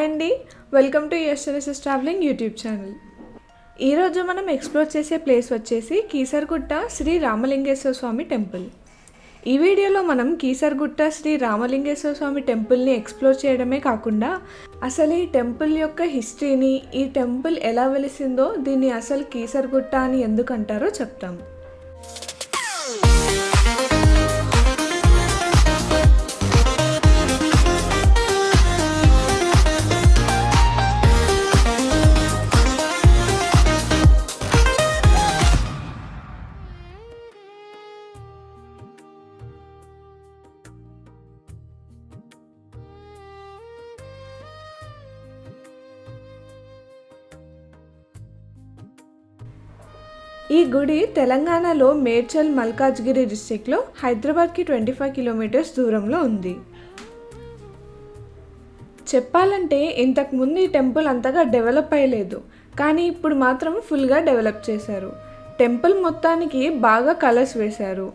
అండి, welcome to SNS travelling YouTube channel. ఈరోజు మనం ఎక్స్ప్లోర్ చేసే ప్లేస్ వచ్చేసి కీసరగుట్ట శ్రీ రామలింగేశ్వర స్వామి టెంపుల్. ఈ వీడియోలో మనం కీసరగుట్ట శ్రీ రామలింగేశ్వర స్వామి టెంపుల్ని ఎక్స్ప్లోర్ చేయడమే కాకుండా అసలు ఈ టెంపుల్ యొక్క హిస్టరీని, ఈ టెంపుల్ ఎలా వెలిసిందో, దీన్ని అసలు కీసరగుట్ట అని ఎందుకు అంటారో చెప్తాం. ఈ గుడి తెలంగాణలో మేడ్చల్ మల్కాజ్గిరి డిస్ట్రిక్ట్లో హైదరాబాద్కి 25 కిలోమీటర్స్ దూరంలో ఉంది. చెప్పాలంటే ఇంతకుముందు ఈ టెంపుల్ అంతగా డెవలప్ అయ్యలేదు, కానీ ఇప్పుడు మాత్రం ఫుల్గా డెవలప్ చేశారు. టెంపుల్ మొత్తానికి బాగా కలర్స్ వేశారు.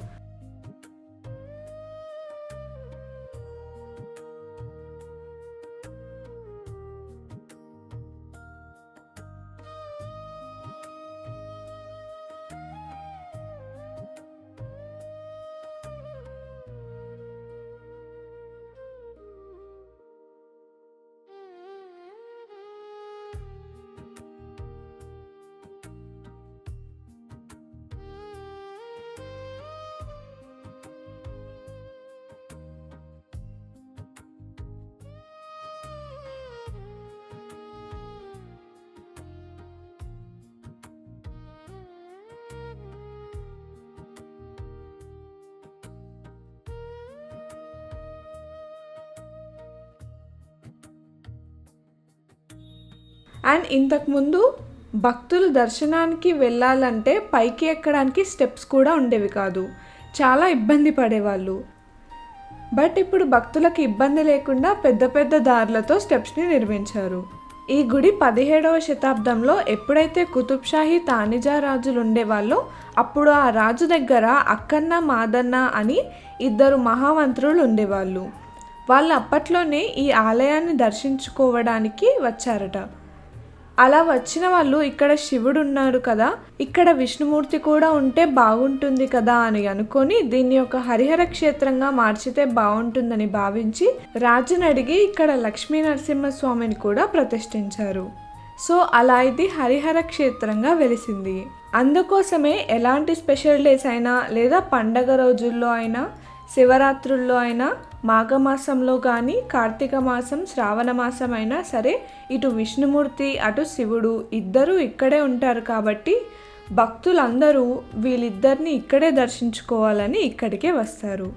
అండ్ ఇంతకుముందు భక్తులు దర్శనానికి వెళ్ళాలంటే పైకి ఎక్కడానికి స్టెప్స్ కూడా ఉండేవి కాదు, చాలా ఇబ్బంది పడేవాళ్ళు. బట్ ఇప్పుడు భక్తులకు ఇబ్బంది లేకుండా పెద్ద పెద్ద దారులతో స్టెప్స్ని నిర్మించారు. ఈ గుడి 17వ శతాబ్దంలో ఎప్పుడైతే కుతుబ్షాహీ తానిజా రాజులు ఉండేవాళ్ళో అప్పుడు ఆ రాజు దగ్గర అక్కన్న మాదన్న అని 2 మహామంత్రులు ఉండేవాళ్ళు. వాళ్ళు అప్పట్లోనే ఈ ఆలయాన్ని దర్శించుకోవడానికి వచ్చారట. అలా వచ్చిన వాళ్ళు ఇక్కడ శివుడు ఉన్నాడు కదా, ఇక్కడ విష్ణుమూర్తి కూడా ఉంటే బాగుంటుంది కదా అని అనుకొని దీన్ని ఒక హరిహర క్షేత్రంగా మార్చితే బాగుంటుందని భావించి రాజుని అడిగి ఇక్కడ లక్ష్మీ నరసింహస్వామిని కూడా ప్రతిష్ఠించారు. సో అలా ఇది హరిహర క్షేత్రంగా వెలిసింది. అందుకోసమే ఎలాంటి స్పెషల్ డేస్ అయినా లేదా పండగ రోజుల్లో అయినా, శివరాత్రుల్లో అయినా, మాఘమాసంలో కానీ, కార్తీక మాసం, శ్రావణ మాసం అయినా సరే ఇటు విష్ణుమూర్తి అటు శివుడు ఇద్దరూ ఇక్కడే ఉంటారు కాబట్టి భక్తులందరూ వీళ్ళిద్దరిని ఇక్కడే దర్శించుకోవాలని ఇక్కడికే వస్తారు.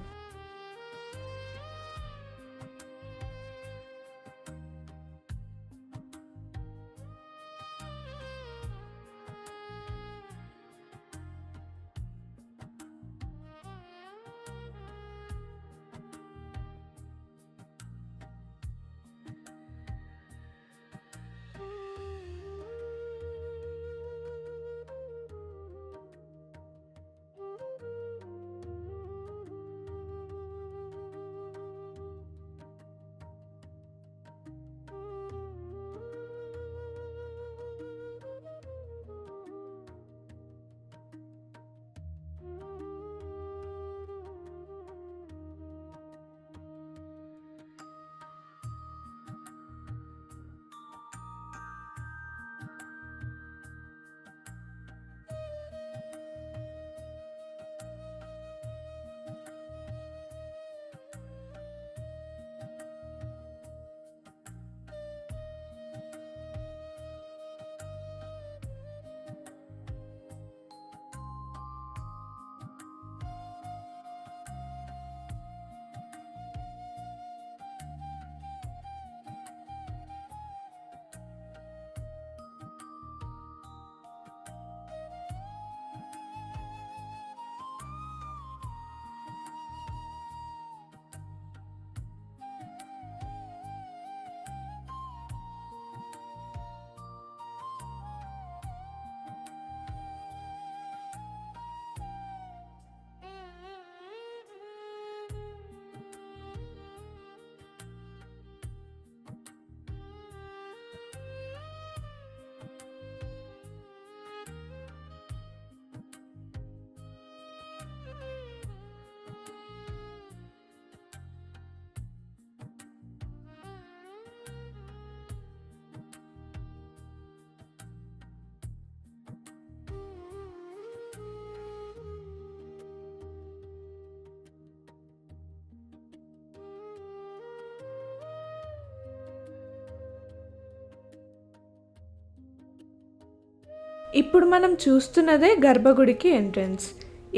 ఇప్పుడు మనం చూస్తున్నదే గర్భగుడికి ఎంట్రన్స్.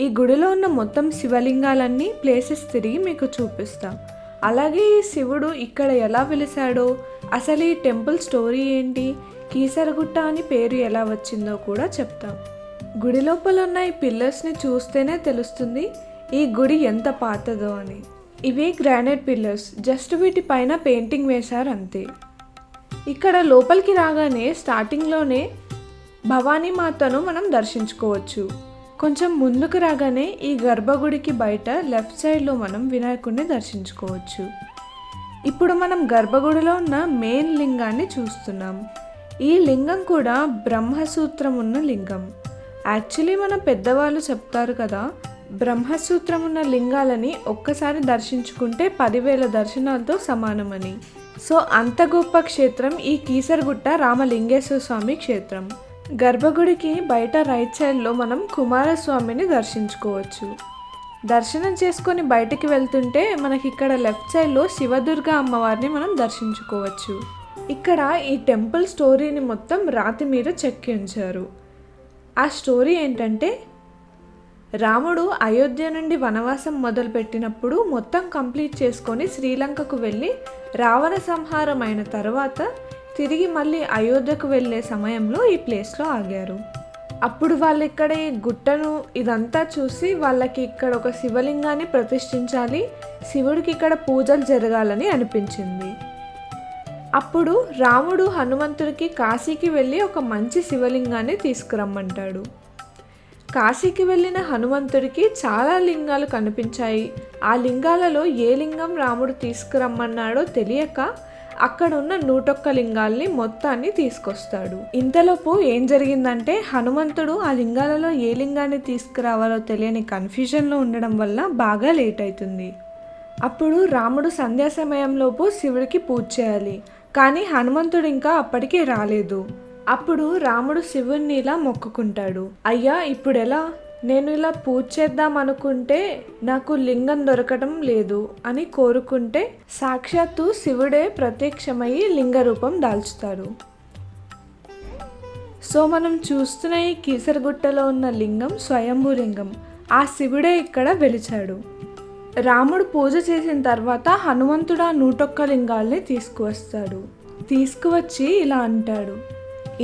ఈ గుడిలో ఉన్న మొత్తం శివలింగాలన్నీ ప్లేసెస్ తిరిగి మీకు చూపిస్తాం. అలాగే ఈ శివుడు ఇక్కడ ఎలా వెలిసాడో, అసలు ఈ టెంపుల్ స్టోరీ ఏంటి, కీసరగుట్ట అని పేరు ఎలా వచ్చిందో కూడా చెప్తాం. గుడి లోపల ఉన్న ఈ పిల్లర్స్ని చూస్తేనే తెలుస్తుంది ఈ గుడి ఎంత పాతదో అని. ఇవి గ్రానైట్ పిల్లర్స్, జస్ట్ వీటిపైన పెయింటింగ్ వేశారు అంతే. ఇక్కడ లోపలికి రాగానే స్టార్టింగ్లోనే భవానీ మాతను మనం దర్శించుకోవచ్చు. కొంచెం ముందుకు రాగానే ఈ గర్భగుడికి బయట లెఫ్ట్ సైడ్లో మనం వినాయకుడిని దర్శించుకోవచ్చు. ఇప్పుడు మనం గర్భగుడిలో ఉన్న మెయిన్ లింగాన్ని చూస్తున్నాం. ఈ లింగం కూడా బ్రహ్మసూత్రం ఉన్న లింగం. యాక్చువల్లీ మన పెద్దవాళ్ళు చెప్తారు కదా, బ్రహ్మసూత్రం ఉన్న లింగాలని ఒక్కసారి దర్శించుకుంటే 10,000 దర్శనాలతో సమానమని. సో అంత గొప్ప క్షేత్రం ఈ కీసరగుట్ట రామలింగేశ్వర స్వామి క్షేత్రం. గర్భగుడికి బయట రైట్ సైడ్లో మనం కుమారస్వామిని దర్శించుకోవచ్చు. దర్శనం చేసుకొని బయటికి వెళ్తుంటే మనకి ఇక్కడ లెఫ్ట్ సైడ్లో శివదుర్గ అమ్మవారిని మనం దర్శించుకోవచ్చు. ఇక్కడ ఈ టెంపుల్ స్టోరీని మొత్తం రాతి మీద చెక్కి ఉంచారు. ఆ స్టోరీ ఏంటంటే, రాముడు అయోధ్య నుండి వనవాసం మొదలుపెట్టినప్పుడు మొత్తం కంప్లీట్ చేసుకొని శ్రీలంకకు వెళ్ళి రావణ సంహారం అయిన తర్వాత తిరిగి మళ్ళీ అయోధ్యకు వెళ్ళే సమయంలో ఈ ప్లేస్లో ఆగారు. అప్పుడు వాళ్ళు ఇక్కడ ఈ గుట్టను ఇదంతా చూసి వాళ్ళకి ఇక్కడ ఒక శివలింగాన్ని ప్రతిష్ఠించాలి, శివుడికి ఇక్కడ పూజలు జరగాలని అనిపించింది. అప్పుడు రాముడు హనుమంతుడికి కాశీకి వెళ్ళి ఒక మంచి శివలింగాన్ని తీసుకురమ్మంటాడు. కాశీకి వెళ్ళిన హనుమంతుడికి చాలా లింగాలు కనిపించాయి. ఆ లింగాలలో ఏ లింగం రాముడు తీసుకురమ్మన్నాడో తెలియక అక్కడ ఉన్న 101 లింగాల్ని మొత్తాన్ని తీసుకొస్తాడు. ఇంతలోపు ఏం జరిగిందంటే, హనుమంతుడు ఆ లింగాలలో ఏ లింగాన్ని తీసుకురావాలో తెలియని కన్ఫ్యూజన్లో ఉండడం వల్ల బాగా లేట్ అవుతుంది. అప్పుడు రాముడు సంధ్యా సమయంలోపు శివుడికి పూజ చేయాలి, కానీ హనుమంతుడు ఇంకా అప్పటికే రాలేదు. అప్పుడు రాముడు శివుణ్ణి ఇలా మొక్కుకుంటాడు, అయ్యా ఇప్పుడు ఎలా, నేను ఇలా పూజ చేద్దాం అనుకుంటే నాకు లింగం దొరకటం లేదు అని కోరుకుంటే సాక్షాత్తు శివుడే ప్రత్యక్షమయ్యి లింగ రూపం దాల్చుతారు. సో మనం చూస్తున్న ఈ కీసరగుట్టలో ఉన్న లింగం స్వయంభూ లింగం. ఆ శివుడే ఇక్కడ వెలిచాడు. రాముడు పూజ చేసిన తర్వాత హనుమంతుడు ఆ 101 లింగాల్ని తీసుకువస్తాడు. తీసుకువచ్చి ఇలా అంటాడు,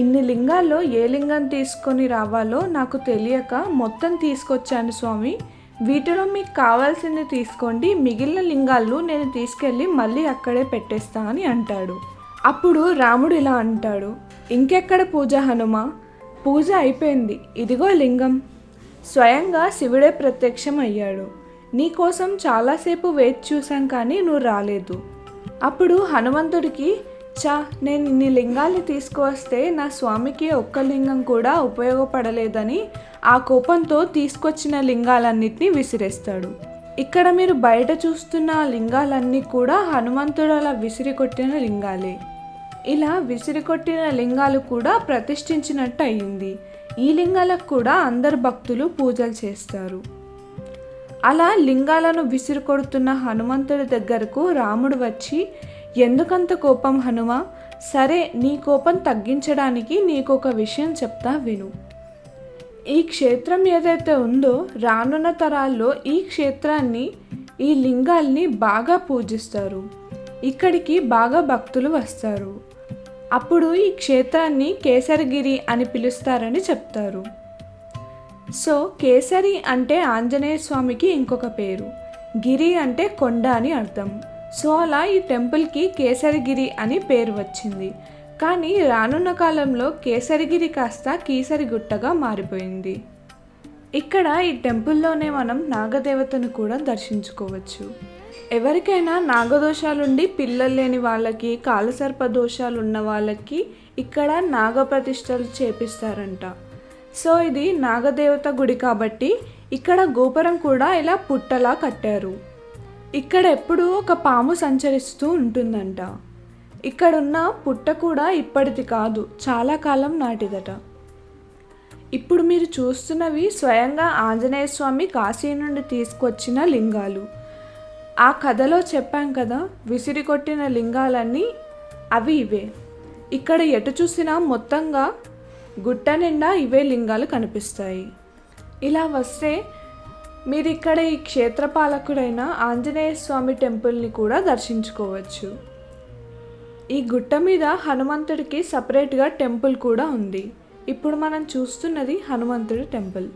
ఇన్ని లింగాల్లో ఏ లింగం తీసుకొని రావాలో నాకు తెలియక మొత్తం తీసుకొచ్చాను స్వామి, వీటిలో మీకు కావాల్సింది తీసుకోండి, మిగిలిన లింగాలు నేను తీసుకెళ్ళి మళ్ళీ అక్కడే పెట్టేస్తా అని అంటాడు. అప్పుడు రాముడు ఇలా అంటాడు, ఇంకెక్కడ పూజ హనుమ, పూజ అయిపోయింది, ఇదిగో లింగం. స్వయంగా శివుడే ప్రత్యక్షం అయ్యాడు. నీకోసం చాలాసేపు వేచి చూశాం కానీ నువ్వు రాలేదు. అప్పుడు హనుమంతుడికి, నేను ఇన్ని లింగాల్ని తీసుకువస్తే నా స్వామికి ఒక్క లింగం కూడా ఉపయోగపడలేదని ఆ కోపంతో తీసుకొచ్చిన లింగాలన్నిటినీ విసిరేస్తాడు. ఇక్కడ మీరు బయట చూస్తున్న లింగాలన్నీ కూడా హనుమంతుడు అలా విసిరికొట్టిన లింగాలే. ఇలా విసిరికొట్టిన లింగాలు కూడా ప్రతిష్ఠించినట్టు అయింది. ఈ లింగాలకు కూడా అందరు భక్తులు పూజలు చేస్తారు. అలా లింగాలను విసిరికొడుతున్న హనుమంతుడి దగ్గరకు రాముడు వచ్చి, ఎందుకంత కోపం హనుమ, సరే నీ కోపం తగ్గించడానికి నీకు ఒక విషయం చెప్తా విను. ఈ క్షేత్రం ఏదైతే ఉందో రానున్న తరాల్లో ఈ క్షేత్రాన్ని, ఈ లింగాల్ని బాగా పూజిస్తారు. ఇక్కడికి బాగా భక్తులు వస్తారు. అప్పుడు ఈ క్షేత్రాన్ని కేసరగిరి అని పిలుస్తారని చెప్తారు. సో కేసరి అంటే ఆంజనేయ స్వామికి ఇంకొక పేరు, గిరి అంటే కొండ అని అర్థం. సో అలా ఈ టెంపుల్కి కేసరిగిరి అని పేరు వచ్చింది. కానీ రానున్న కాలంలో కేసరిగిరి కాస్త కీసరగుట్టగా మారిపోయింది. ఇక్కడ ఈ టెంపుల్లోనే మనం నాగదేవతను కూడా దర్శించుకోవచ్చు. ఎవరికైనా నాగదోషాలుండి పిల్లలు లేని వాళ్ళకి, కాలసర్ప దోషాలు ఉన్న వాళ్ళకి ఇక్కడ నాగప్రతిష్టలు చేపిస్తారంట. సో ఇది నాగదేవత గుడి కాబట్టి ఇక్కడ గోపురం కూడా ఇలా పుట్టలా కట్టారు. ఇక్కడ ఎప్పుడూ ఒక పాము సంచరిస్తూ ఉంటుందంట. ఇక్కడున్న పుట్ట కూడా ఇప్పటిది కాదు, చాలా కాలం నాటిదట. ఇప్పుడు మీరు చూస్తున్నవి స్వయంగా ఆంజనేయ స్వామి కాశీ నుండి తీసుకొచ్చిన లింగాలు. ఆ కథలో చెప్పాం కదా, విసిరికొట్టిన లింగాలన్నీ అవి ఇవే. ఇక్కడ ఎటు చూసినా మొత్తంగా గుట్ట నిండా ఇవే లింగాలు కనిపిస్తాయి. ఇలా వస్తే మీరు ఇక్కడ ఈ క్షేత్రపాలకుడైన ఆంజనేయ స్వామి టెంపుల్ని కూడా దర్శించుకోవచ్చు. ఈ గుట్ట మీద హనుమంతుడికి సపరేట్గా టెంపుల్ కూడా ఉంది. ఇప్పుడు మనం చూస్తున్నది హనుమంతుడి టెంపుల్.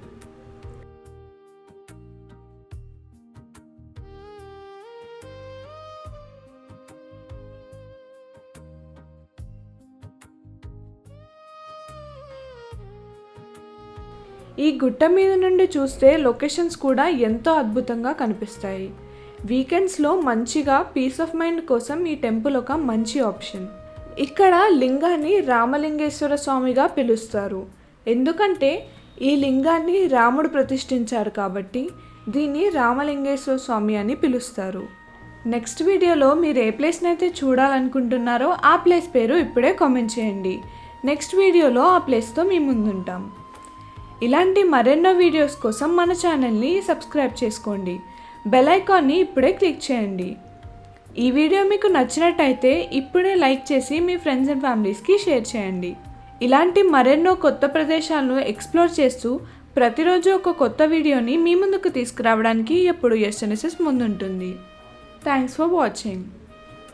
ఈ గుట్ట మీద నుండి చూస్తే లొకేషన్స్ కూడా ఎంతో అద్భుతంగా కనిపిస్తాయి. వీకెండ్స్లో మంచిగా పీస్ ఆఫ్ మైండ్ కోసం ఈ టెంపుల్ ఒక మంచి ఆప్షన్. ఇక్కడ లింగాన్ని రామలింగేశ్వర స్వామిగా పిలుస్తారు. ఎందుకంటే ఈ లింగాన్ని రాముడు ప్రతిష్ఠించారు కాబట్టి దీన్ని రామలింగేశ్వర స్వామి అని పిలుస్తారు. నెక్స్ట్ వీడియోలో మీరు ఏ ప్లేస్ని అయితే చూడాలనుకుంటున్నారో ఆ ప్లేస్ పేరు ఇప్పుడే కామెంట్ చేయండి. నెక్స్ట్ వీడియోలో ఆ ప్లేస్తో మీ ముందుంటాం. ఇలాంటి మరెన్నో వీడియోస్ కోసం మన ఛానల్ని సబ్స్క్రైబ్ చేసుకోండి. బెల్ ఐకాన్ని ఇప్పుడే క్లిక్ చేయండి. ఈ వీడియో మీకు నచ్చినట్టయితే ఇప్పుడే లైక్ చేసి మీ ఫ్రెండ్స్ అండ్ ఫ్యామిలీస్కి షేర్ చేయండి. ఇలాంటి మరెన్నో కొత్త ప్రదేశాలను ఎక్స్ప్లోర్ చేస్తూ ప్రతిరోజు ఒక కొత్త వీడియోని మీ ముందుకు తీసుకురావడానికి ఎప్పుడు ఎస్ఎన్ఎస్ఎస్ ముందుంటుంది. Thanks for watching.